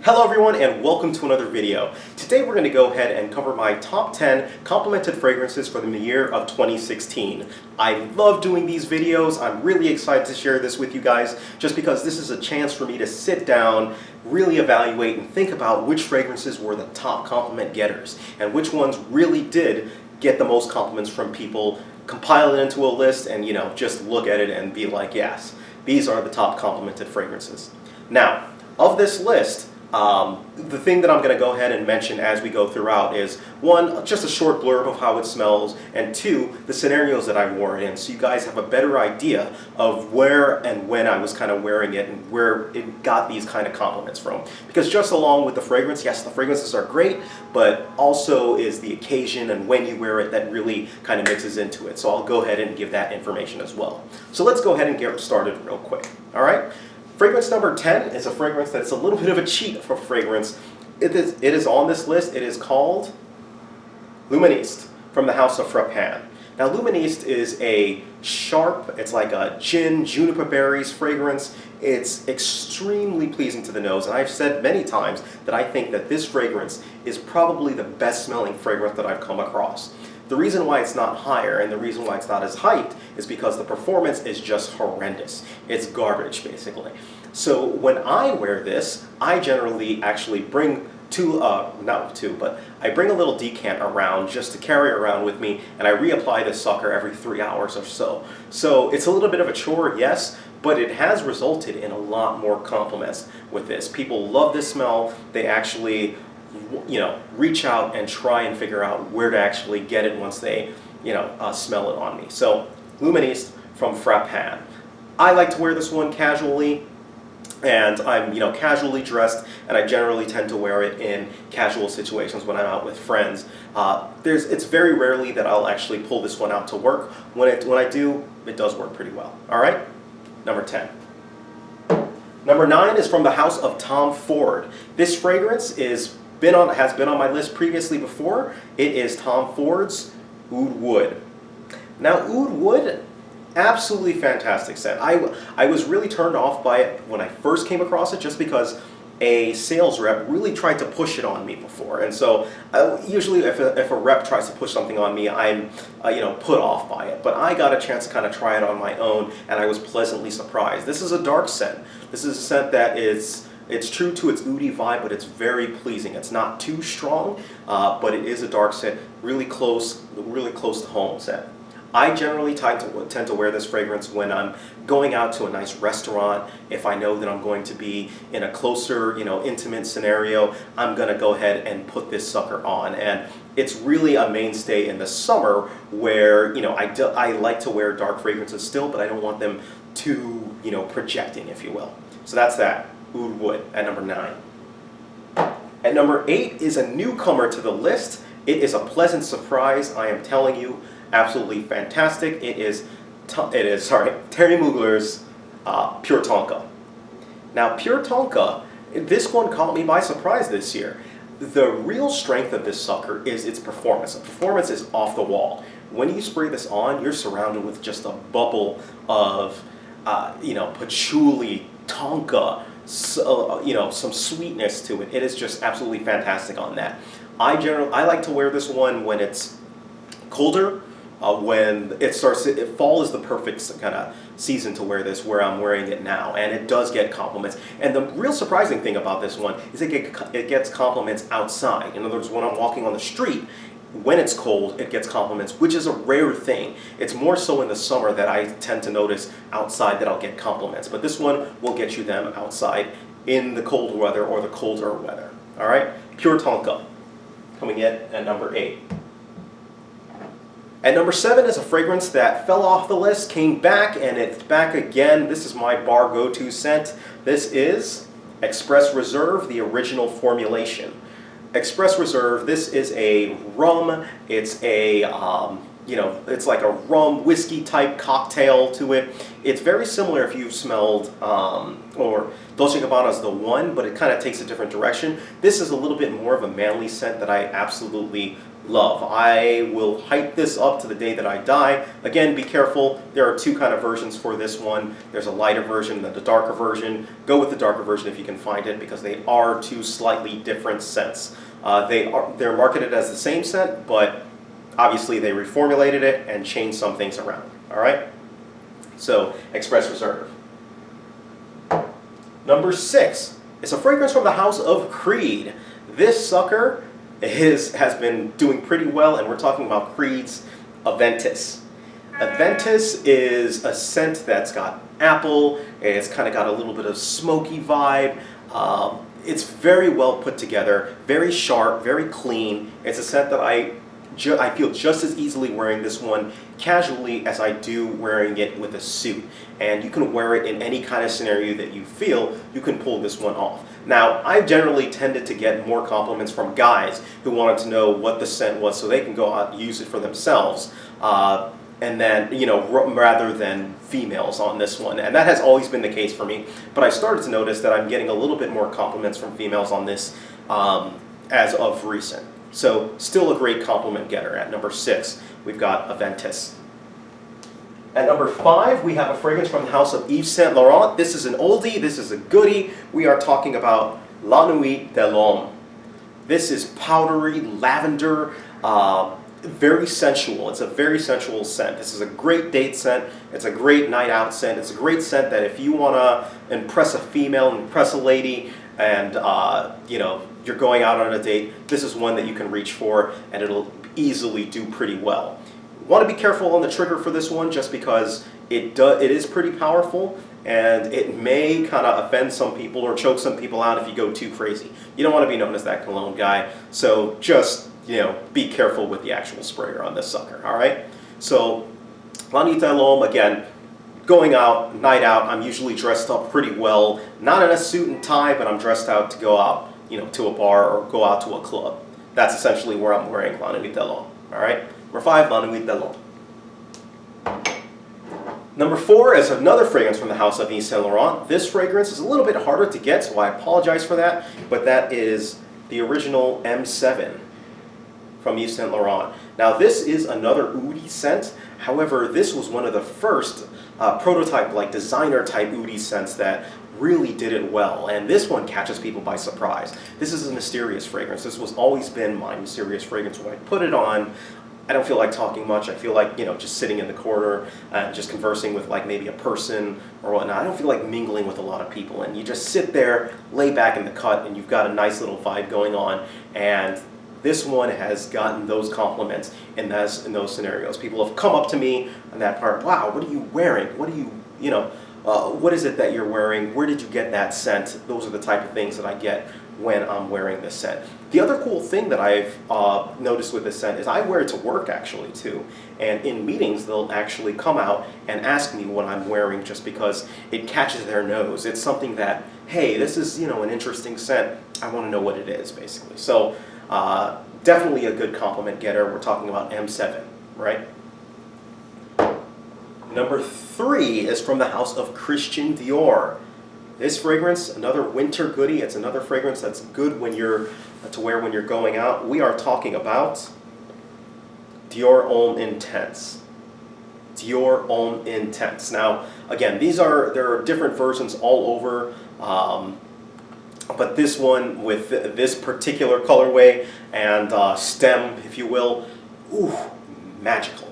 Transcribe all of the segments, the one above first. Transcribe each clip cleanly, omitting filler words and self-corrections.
Hello everyone and welcome to another video. Today we're going to go ahead and cover my top 10 complimented fragrances for the year of 2016. I love doing these videos. I'm really excited to share this with you guys just because this is a chance for me to sit down, really evaluate and think about which fragrances were the top compliment getters and which ones really did get the most compliments from people, compile it into a list and just look at it and be like, yes, these are the top complimented fragrances. Now, of this list, the thing that I'm going to go ahead and mention as we go throughout is, one, just a short blurb of how it smells, and two, the scenarios that I wore it in, so you guys have a better idea of where and when I was kind of wearing it and where it got these kind of compliments from. Because just along with the fragrance, yes, the fragrances are great, but also is the occasion and when you wear it that really kind of mixes into it. So I'll go ahead and give that information as well. So let's go ahead and get started real quick. All right? Fragrance number 10 is a fragrance that's a little bit of a cheat for fragrance. It is on this list. It is called Luminous from the house of Frappin. Now Luminous is a sharp, it's like a gin, juniper berries fragrance. It's extremely pleasing to the nose, and I've said many times that I think that this fragrance is probably the best smelling fragrance that I've come across. The reason why it's not higher and the reason why it's not as hyped is because the performance is just horrendous. It's garbage, basically. So when I wear this, I generally actually bring I bring a little decant around just to carry around with me, and I reapply this sucker every 3 hours or so. So it's a little bit of a chore, yes, but it has resulted in a lot more compliments with this. People love this smell. They actually reach out and try and figure out where to actually get it once they, smell it on me. So, Luminous from Frappin. I like to wear this one casually, and I'm, casually dressed, and I generally tend to wear it in casual situations when I'm out with friends. It's very rarely that I'll actually pull this one out to work. When I do, it does work pretty well. All right, number 10. Number 9 is from the house of Tom Ford. This fragrance has been on my list previously before. It is Tom Ford's Oud Wood. Now Oud Wood, absolutely fantastic scent. I was really turned off by it when I first came across it just because a sales rep really tried to push it on me before, and so usually if a rep tries to push something on me, I'm put off by it. But I got a chance to kind of try it on my own, and I was pleasantly surprised. This is a dark scent. This is a scent that it's true to its oudi vibe, but it's very pleasing. It's not too strong, but it is a dark scent, really close to home scent. I generally tend to wear this fragrance when I'm going out to a nice restaurant. If I know that I'm going to be in a closer, intimate scenario, I'm going to go ahead and put this sucker on. And it's really a mainstay in the summer where, I like to wear dark fragrances still, but I don't want them too, projecting, if you will. So that's that. Oud Wood at number 9. At number 8 is a newcomer to the list. It is a pleasant surprise, I am telling you. Absolutely fantastic. It is Terry Mugler's Pure Tonka. Now Pure Tonka, this one caught me by surprise this year. The real strength of this sucker is its performance. The performance is off the wall. When you spray this on, you're surrounded with just a bubble of patchouli, Tonka, some sweetness to it. It is just absolutely fantastic on that. I like to wear this one when it's colder. When fall is the perfect kind of season to wear this, where I'm wearing it now, and it does get compliments. And the real surprising thing about this one is it gets compliments outside. In other words, when I'm walking on the street, when it's cold, it gets compliments, which is a rare thing. It's more so in the summer that I tend to notice outside that I'll get compliments. But this one will get you them outside in the cold weather or the colder weather. All right? Pure Tonka, coming in at number 8. At number 7 is a fragrance that fell off the list, came back, and it's back again. This is my bar go-to scent. This is Express Reserve, the original formulation. Express Reserve, this is a rum. It's a, it's like a rum whiskey type cocktail to it. It's very similar if you've smelled, or Dolce & Gabbana's The One, but it kind of takes a different direction. This is a little bit more of a manly scent that I absolutely love. I will hype this up to the day that I die. Again, be careful. There are two kind of versions for this one. There's a lighter version and a darker version. Go with the darker version if you can find it, because they are two slightly different scents. They're marketed as the same scent, but obviously they reformulated it and changed some things around. All right? So, Express Reserve. Number 6. It's a fragrance from the house of Creed. This sucker has been doing pretty well, and we're talking about Creed's Aventus. Aventus is a scent that's got apple, it's kind of got a little bit of smoky vibe. It's very well put together, very sharp, very clean. It's a scent that I feel just as easily wearing this one casually as I do wearing it with a suit. And you can wear it in any kind of scenario that you feel you can pull this one off. Now, I've generally tended to get more compliments from guys who wanted to know what the scent was so they can go out and use it for themselves. And then, rather than females on this one. And that has always been the case for me. But I started to notice that I'm getting a little bit more compliments from females on this as of recent. So, still a great compliment getter. At number 6, we've got Aventus. At number 5, we have a fragrance from the house of Yves Saint Laurent. This is an oldie, this is a goodie. We are talking about La Nuit de l'Homme. This is powdery lavender, very sensual. It's a very sensual scent. This is a great date scent. It's a great night out scent. It's a great scent that if you want to impress a female, impress a lady, and you're going out on a date, this is one that you can reach for, and it'll easily do pretty well. Want to be careful on the trigger for this one, just because it is pretty powerful, and it may kind of offend some people or choke some people out if you go too crazy. You don't want to be known as that cologne guy, so just be careful with the actual sprayer on this sucker. All right. So La Nuit de l'Homme, again, going out, night out. I'm usually dressed up pretty well, not in a suit and tie, but I'm dressed out to go out, to a bar or go out to a club. That's essentially where I'm wearing La Nuit de l'Homme. All right. Number 5, La Nuit de l'Homme. Number 4 is another fragrance from the house of Yves Saint Laurent. This fragrance is a little bit harder to get, so I apologize for that, but that is the original M7 from Yves Saint Laurent. Now, this is another oudie scent. However, this was one of the first prototype, like designer type oudie scents that really did it well, and this one catches people by surprise. This is a mysterious fragrance. This was always been my mysterious fragrance. When I put it on, I don't feel like talking much. I feel like, just sitting in the corner and just conversing with like maybe a person or whatnot. I don't feel like mingling with a lot of people. And you just sit there, lay back in the cut, and you've got a nice little vibe going on. And this one has gotten those compliments in those scenarios. People have come up to me on that part. Wow, what are you wearing? What do you, what is it that you're wearing? Where did you get that scent? Those are the type of things that I get when I'm wearing this scent. The other cool thing that I've noticed with this scent is I wear it to work actually too. And in meetings, they'll actually come out and ask me what I'm wearing just because it catches their nose. It's something that, hey, this is an interesting scent. I want to know what it is, basically. So definitely a good compliment getter. We're talking about M7, right? Number 3 is from the house of Christian Dior. This fragrance, another winter goodie. It's another fragrance that's good when to wear when you're going out. We are talking about Dior Intense. Dior Intense. Now, again, there are different versions all over, but this one with this particular colorway and stem, if you will, ooh, magical.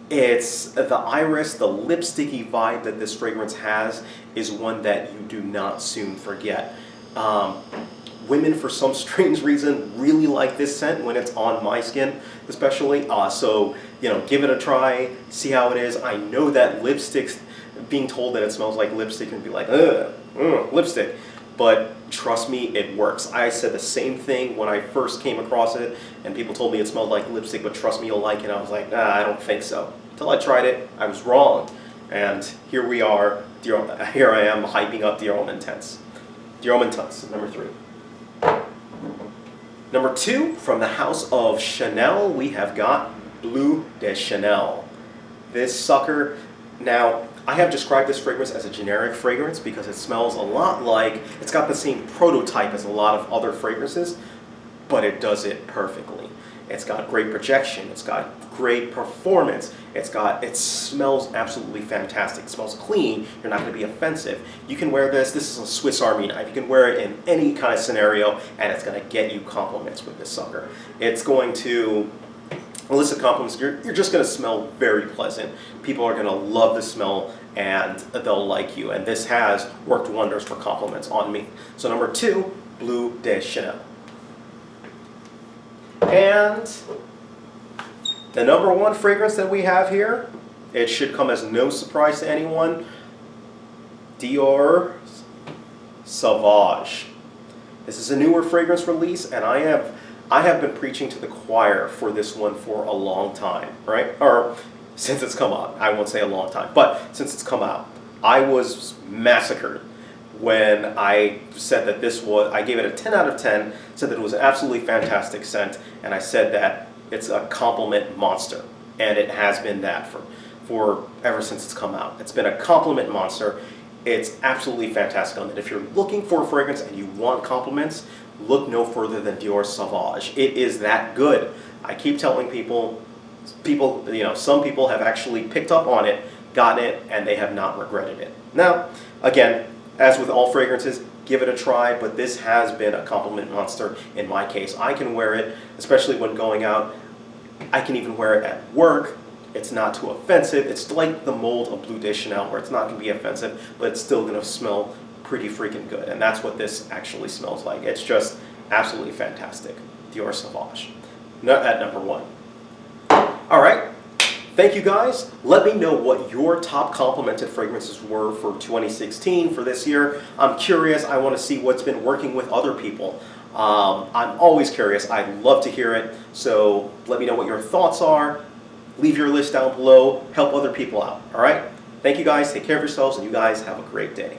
It's the iris, the lipsticky vibe that this fragrance has is one that you do not soon forget. Women, for some strange reason, really like this scent when it's on my skin, especially. So, give it a try, see how it is. I know that lipsticks, being told that it smells like lipstick can be like, lipstick. But trust me, it works. I said the same thing when I first came across it, and people told me it smelled like lipstick, but trust me, you'll like it. I was like, nah, I don't think so. Until I tried it, I was wrong. And here we are, here I am hyping up Dior Intense. Dior Intense, number 3. Number 2, from the house of Chanel, we have got Bleu Deschanel. This sucker, now, I have described this fragrance as a generic fragrance because it smells a lot like, it's got the same prototype as a lot of other fragrances, but it does it perfectly. It's got great projection. It's got great performance. It smells absolutely fantastic. It smells clean. You're not going to be offensive. You can wear this. This is a Swiss Army knife. You can wear it in any kind of scenario, and it's going to get you compliments with this sucker. It's going to elicit compliments. You're just going to smell very pleasant. People are going to love the smell, and they'll like you. And this has worked wonders for compliments on me. So number 2, Bleu Deschanel. And the number 1 fragrance that we have here, it should come as no surprise to anyone, Dior Sauvage. This is a newer fragrance release, and I have been preaching to the choir for this one for a long time, right? Or since it's come out. I won't say a long time, but since it's come out. I was massacred when I said that I gave it a 10 out of 10, said that it was an absolutely fantastic scent, and I said that it's a compliment monster. And it has been that for ever since it's come out. It's been a compliment monster. It's absolutely fantastic on it. If you're looking for a fragrance and you want compliments, look no further than Dior Sauvage. It is that good. I keep telling people, some people have actually picked up on it, gotten it, and they have not regretted it. Now, again, as with all fragrances, give it a try, but this has been a compliment monster in my case. I can wear it, especially when going out. I can even wear it at work. It's not too offensive. It's like the mold of Bleu Deschanel, where it's not going to be offensive, but it's still going to smell pretty freaking good. And that's what this actually smells like. It's just absolutely fantastic. Dior Sauvage. At number 1. All right. Thank you guys. Let me know what your top complimented fragrances were for 2016, for this year. I'm curious. I want to see what's been working with other people. I'm always curious. I'd love to hear it. So let me know what your thoughts are. Leave your list down below. Help other people out. All right? Thank you guys. Take care of yourselves, and you guys have a great day.